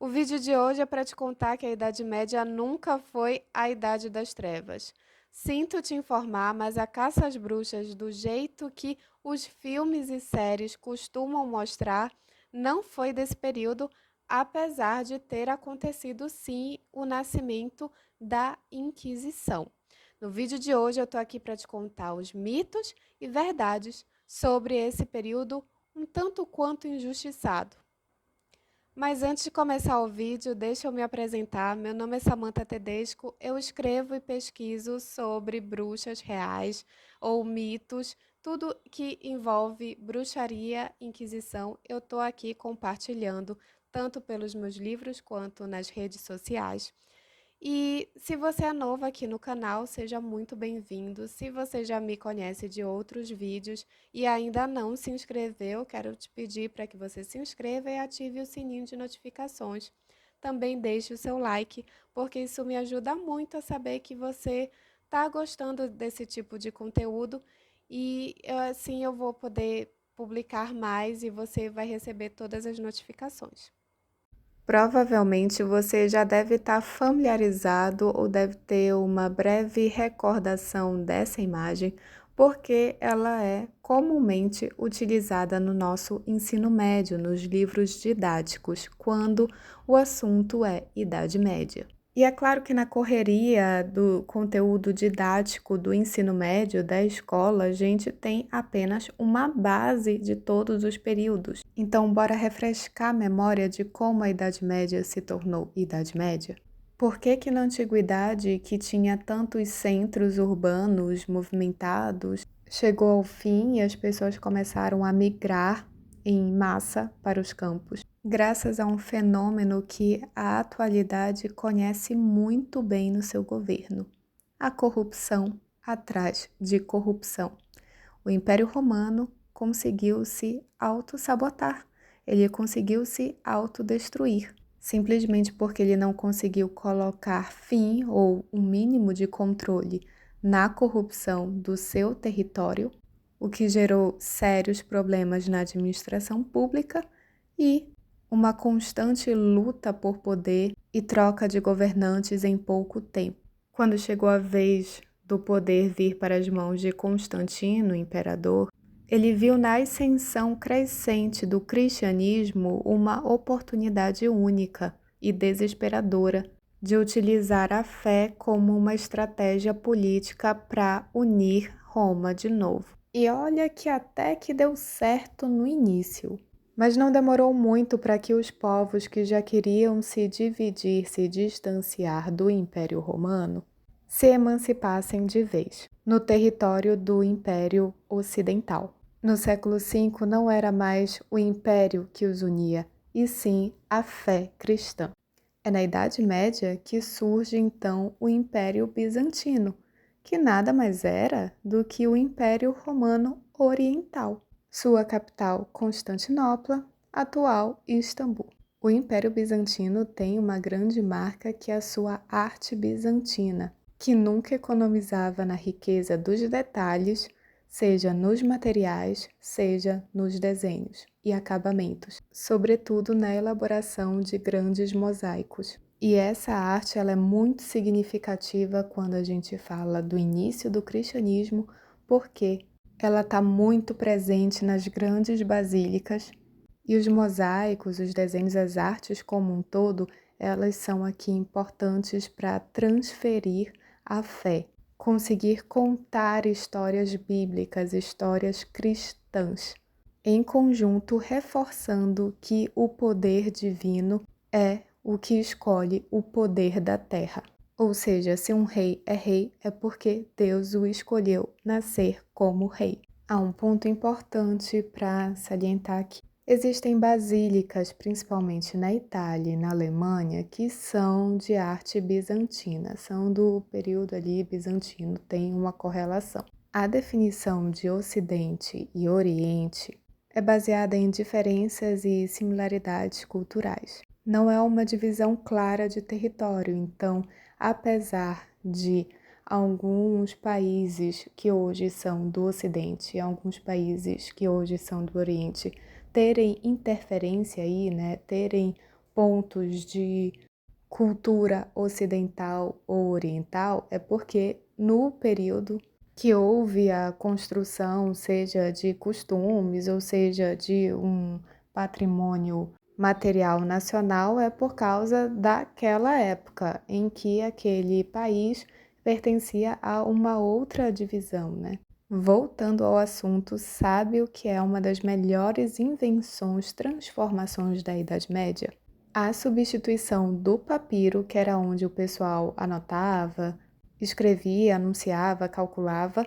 O vídeo de hoje é para te contar que a Idade Média nunca foi a Idade das Trevas. Sinto te informar, mas a caça às bruxas, do jeito que os filmes e séries costumam mostrar, não foi desse período, apesar de ter acontecido sim o nascimento da Inquisição. No vídeo de hoje eu estou aqui para te contar os mitos e verdades sobre esse período um tanto quanto injustiçado. Mas antes de começar o vídeo, deixa eu me apresentar. Meu nome é Samantha Tedesco. Eu escrevo e pesquiso sobre bruxas reais ou mitos, tudo que envolve bruxaria, inquisição. Eu estou aqui compartilhando tanto pelos meus livros quanto nas redes sociais. E se você é novo aqui no canal, seja muito bem-vindo. Se você já me conhece de outros vídeos e ainda não se inscreveu, quero te pedir para que você se inscreva e ative o sininho de notificações. Também deixe o seu like, porque isso me ajuda muito a saber que você está gostando desse tipo de conteúdo e assim eu vou poder publicar mais e você vai receber todas as notificações. Provavelmente você já deve estar familiarizado ou deve ter uma breve recordação dessa imagem, porque ela é comumente utilizada no nosso ensino médio, nos livros didáticos, quando o assunto é Idade Média. E é claro que na correria do conteúdo didático do ensino médio da escola, a gente tem apenas uma base de todos os períodos. Então, bora refrescar a memória de como a Idade Média se tornou Idade Média? Por que que na antiguidade, que tinha tantos centros urbanos movimentados, chegou ao fim e as pessoas começaram a migrar em massa para os campos? Graças a um fenômeno que a atualidade conhece muito bem no seu governo: a corrupção atrás de corrupção. O Império Romano conseguiu se autossabotar, ele conseguiu se autodestruir, simplesmente porque ele não conseguiu colocar fim ou um mínimo de controle na corrupção do seu território, o que gerou sérios problemas na administração pública e uma constante luta por poder e troca de governantes em pouco tempo. Quando chegou a vez do poder vir para as mãos de Constantino, imperador, ele viu na ascensão crescente do cristianismo uma oportunidade única e desesperadora de utilizar a fé como uma estratégia política para unir Roma de novo. E olha que até que deu certo no início. Mas não demorou muito para que os povos que já queriam se dividir, se distanciar do Império Romano, se emancipassem de vez no território do Império Ocidental. No século V não era mais o império que os unia, e sim a fé cristã. É na Idade Média que surge então o Império Bizantino, que nada mais era do que o Império Romano Oriental. Sua capital, Constantinopla, atual Istambul. O Império Bizantino tem uma grande marca que é a sua arte bizantina, que nunca economizava na riqueza dos detalhes, seja nos materiais, seja nos desenhos e acabamentos, sobretudo na elaboração de grandes mosaicos. E essa arte ela é muito significativa quando a gente fala do início do cristianismo, porque ela está muito presente nas grandes basílicas e os mosaicos, os desenhos, as artes como um todo, elas são aqui importantes para transferir a fé, conseguir contar histórias bíblicas, histórias cristãs, em conjunto reforçando que o poder divino é o que escolhe o poder da terra. Ou seja, se um rei é porque Deus o escolheu nascer como rei. Há um ponto importante para salientar aqui. Existem basílicas, principalmente na Itália e na Alemanha, que são de arte bizantina, são do período ali bizantino, tem uma correlação. A definição de Ocidente e Oriente é baseada em diferenças e similaridades culturais. Não é uma divisão clara de território, então, apesar de alguns países que hoje são do Ocidente e alguns países que hoje são do Oriente terem interferência aí, né, terem pontos de cultura ocidental ou oriental, é porque no período que houve a construção, seja de costumes, ou seja, de um patrimônio material nacional, é por causa daquela época em que aquele país pertencia a uma outra divisão, né? Voltando ao assunto, sabe o que é uma das melhores invenções, transformações da Idade Média? A substituição do papiro, que era onde o pessoal anotava, escrevia, anunciava, calculava,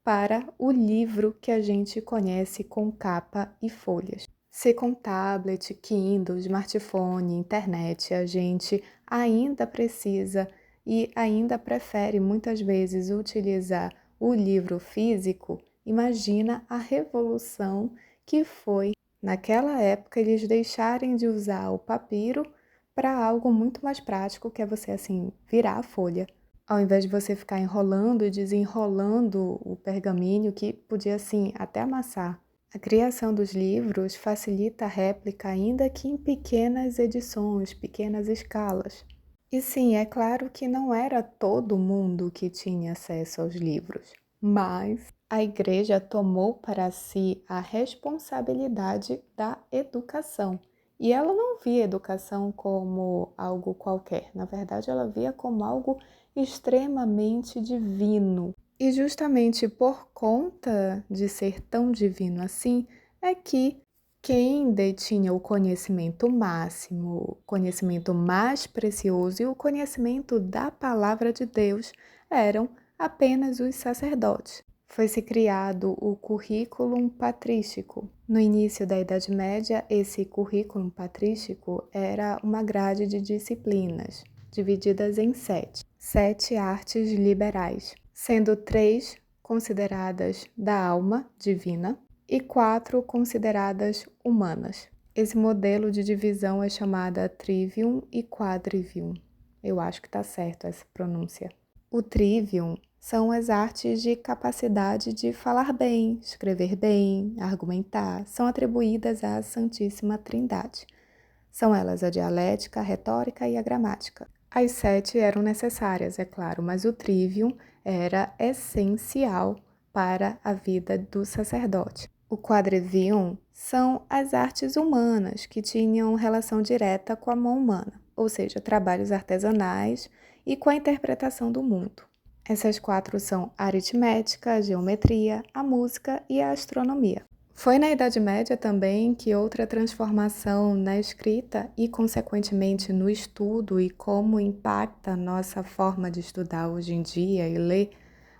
para o livro que a gente conhece com capa e folhas. Se com tablet, Kindle, smartphone, internet, a gente ainda precisa e ainda prefere muitas vezes utilizar o livro físico, imagina a revolução que foi naquela época eles deixarem de usar o papiro para algo muito mais prático, que é você assim virar a folha, ao invés de você ficar enrolando e desenrolando o pergaminho que podia assim até amassar. A criação dos livros facilita a réplica ainda que em pequenas edições, pequenas escalas. E sim, é claro que não era todo mundo que tinha acesso aos livros, mas a Igreja tomou para si a responsabilidade da educação. E ela não via a educação como algo qualquer, na verdade, ela via como algo extremamente divino. E justamente por conta de ser tão divino assim, é que quem detinha o conhecimento máximo, o conhecimento mais precioso e o conhecimento da palavra de Deus eram apenas os sacerdotes. Foi-se criado o currículum patrístico. No início da Idade Média, esse currículum patrístico era uma grade de disciplinas, divididas em sete artes liberais, sendo 3 consideradas da alma divina e 4 consideradas humanas. Esse modelo de divisão é chamada trivium e quadrivium. Eu acho que está certo essa pronúncia. O trivium são as artes de capacidade de falar bem, escrever bem, argumentar, são atribuídas à Santíssima Trindade. São elas a dialética, a retórica e a gramática. As 7 eram necessárias, é claro, mas o trivium era essencial para a vida do sacerdote. O quadrivium são as artes humanas que tinham relação direta com a mão humana, ou seja, trabalhos artesanais e com a interpretação do mundo. Essas 4 são a aritmética, a geometria, a música e a astronomia. Foi na Idade Média também que outra transformação na escrita e, consequentemente, no estudo e como impacta a nossa forma de estudar hoje em dia e ler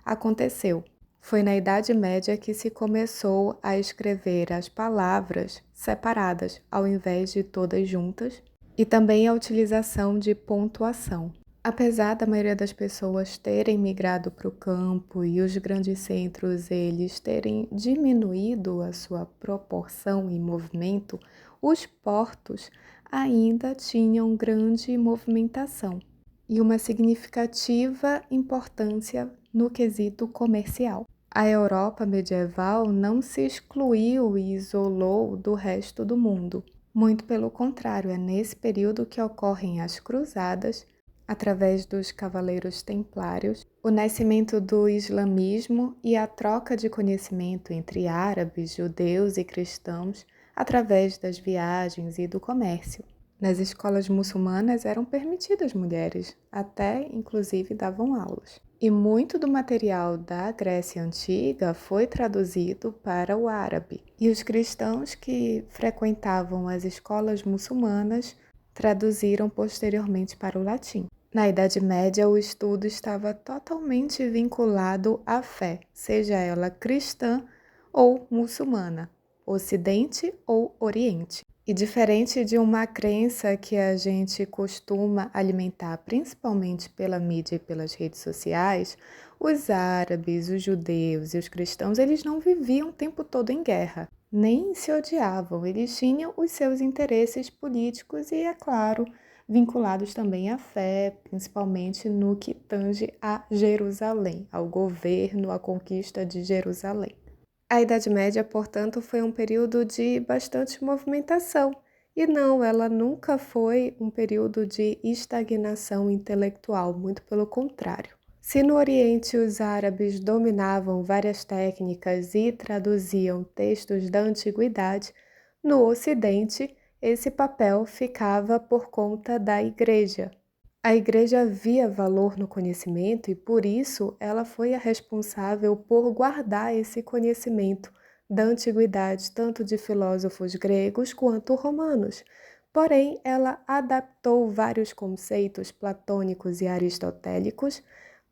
aconteceu. Foi na Idade Média que se começou a escrever as palavras separadas ao invés de todas juntas e também a utilização de pontuação. Apesar da maioria das pessoas terem migrado para o campo e os grandes centros eles terem diminuído a sua proporção e movimento, os portos ainda tinham grande movimentação e uma significativa importância no quesito comercial. A Europa medieval não se excluiu e isolou do resto do mundo. Muito pelo contrário, é nesse período que ocorrem as cruzadas, através dos cavaleiros templários, o nascimento do islamismo e a troca de conhecimento entre árabes, judeus e cristãos através das viagens e do comércio. Nas escolas muçulmanas eram permitidas mulheres, até inclusive davam aulas. E muito do material da Grécia Antiga foi traduzido para o árabe. E os cristãos que frequentavam as escolas muçulmanas traduziram posteriormente para o latim. Na Idade Média, o estudo estava totalmente vinculado à fé, seja ela cristã ou muçulmana, Ocidente ou Oriente. E diferente de uma crença que a gente costuma alimentar, principalmente pela mídia e pelas redes sociais, os árabes, os judeus e os cristãos, eles não viviam o tempo todo em guerra, nem se odiavam. Eles tinham os seus interesses políticos e, é claro, vinculados também à fé, principalmente no que tange a Jerusalém, ao governo, à conquista de Jerusalém. A Idade Média, portanto, foi um período de bastante movimentação E não, ela nunca foi um período de estagnação intelectual, muito pelo contrário. Se no Oriente os árabes dominavam várias técnicas e traduziam textos da antiguidade, no Ocidente esse papel ficava por conta da Igreja. A Igreja via valor no conhecimento e, por isso, ela foi a responsável por guardar esse conhecimento da antiguidade, tanto de filósofos gregos quanto romanos. Porém, ela adaptou vários conceitos platônicos e aristotélicos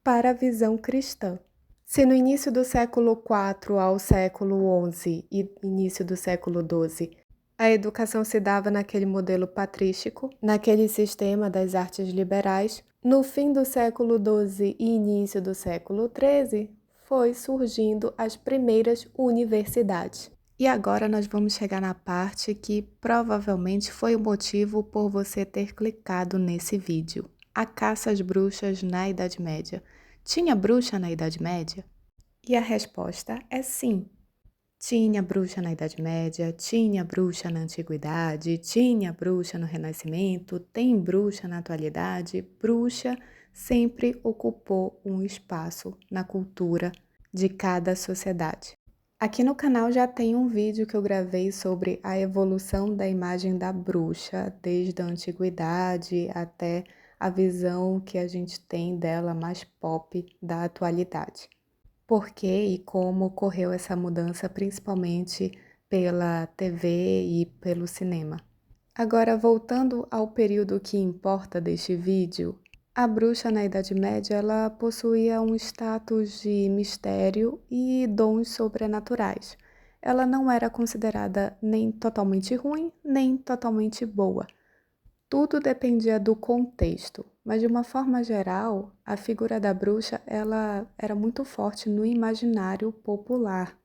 para a visão cristã. Se no início do século IV ao século XI e início do século XII a educação se dava naquele modelo patrístico, naquele sistema das artes liberais, no fim do século XII e início do século XIII foi surgindo as primeiras universidades. E agora nós vamos chegar na parte que provavelmente foi o motivo por você ter clicado nesse vídeo. A caça às bruxas na Idade Média. Tinha bruxa na Idade Média? E a resposta é sim. Tinha bruxa na Idade Média, tinha bruxa na Antiguidade, tinha bruxa no Renascimento, tem bruxa na atualidade. Bruxa sempre ocupou um espaço na cultura de cada sociedade. Aqui no canal já tem um vídeo que eu gravei sobre a evolução da imagem da bruxa, desde a antiguidade até a visão que a gente tem dela mais pop da atualidade. Por que e como ocorreu essa mudança, principalmente pela TV e pelo cinema. Agora, voltando ao período que importa deste vídeo, a bruxa na Idade Média ela possuía um status de mistério e dons sobrenaturais. Ela não era considerada nem totalmente ruim, nem totalmente boa. Tudo dependia do contexto, mas de uma forma geral, a figura da bruxa ela era muito forte no imaginário popular,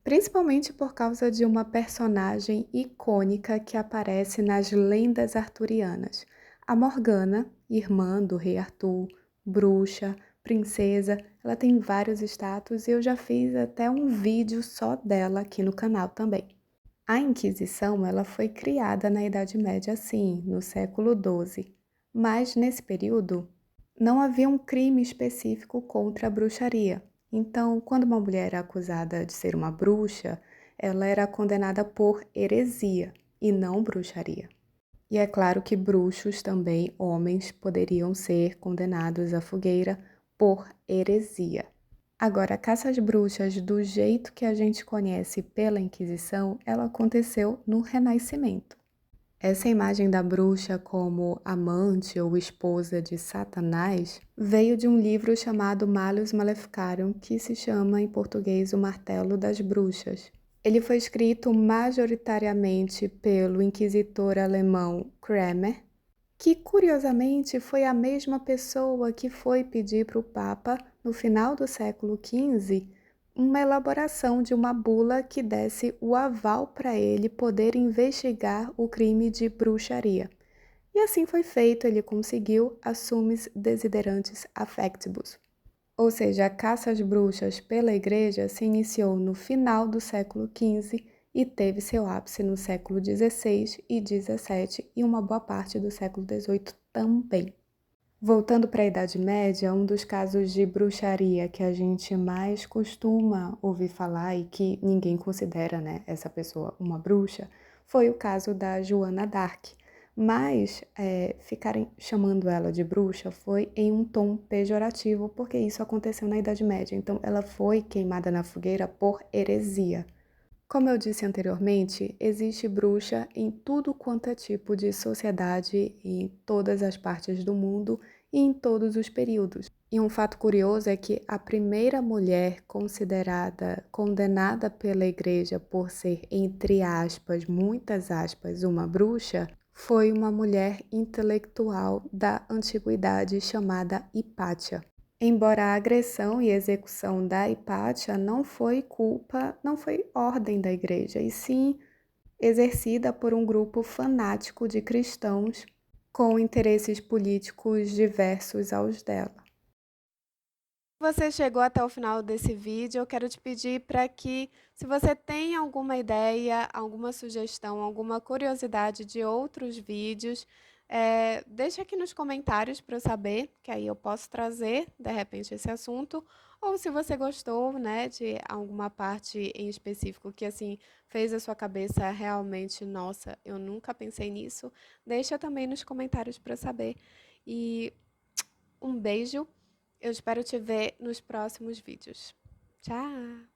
principalmente por causa de uma personagem icônica que aparece nas lendas arturianas. A Morgana, irmã do rei Arthur, bruxa, princesa, ela tem vários status e eu já fiz até um vídeo só dela aqui no canal também. A Inquisição ela foi criada na Idade Média, sim, no século XII, mas nesse período não havia um crime específico contra a bruxaria. Então, quando uma mulher era acusada de ser uma bruxa, ela era condenada por heresia e não bruxaria. E é claro que bruxos também, homens, poderiam ser condenados à fogueira por heresia. Agora, a caça às bruxas, do jeito que a gente conhece pela Inquisição, ela aconteceu no Renascimento. Essa imagem da bruxa como amante ou esposa de Satanás veio de um livro chamado Malleus Maleficarum, que se chama em português O Martelo das Bruxas. Ele foi escrito majoritariamente pelo inquisitor alemão Kramer, que curiosamente foi a mesma pessoa que foi pedir para o Papa, no final do século XV, uma elaboração de uma bula que desse o aval para ele poder investigar o crime de bruxaria. E assim foi feito, ele conseguiu a Summis Desiderantis Affectibus. Ou seja, a caça às bruxas pela Igreja se iniciou no final do século XV e teve seu ápice no século XVI e XVII e uma boa parte do século XVIII também. Voltando para a Idade Média, um dos casos de bruxaria que a gente mais costuma ouvir falar e que ninguém considera, né, essa pessoa uma bruxa, foi o caso da Joana d'Arc. Mas ficarem chamando ela de bruxa foi em um tom pejorativo, porque isso aconteceu na Idade Média. Então, ela foi queimada na fogueira por heresia. Como eu disse anteriormente, existe bruxa em tudo quanto é tipo de sociedade, em todas as partes do mundo e em todos os períodos. E um fato curioso é que a primeira mulher considerada condenada pela Igreja por ser, entre aspas, muitas aspas, uma bruxa, foi uma mulher intelectual da antiguidade chamada Hipátia. Embora a agressão e execução da Hipátia não foi ordem da Igreja, e sim exercida por um grupo fanático de cristãos com interesses políticos diversos aos dela. Você chegou até o final desse vídeo, eu quero te pedir para que, se você tem alguma ideia, alguma sugestão, alguma curiosidade de outros vídeos, deixa aqui nos comentários para eu saber, que aí eu posso trazer, de repente, esse assunto. Ou se você gostou, né, de alguma parte em específico que, assim, fez a sua cabeça realmente, nossa, eu nunca pensei nisso, deixa também nos comentários para eu saber. E um beijo. Eu espero te ver nos próximos vídeos. Tchau!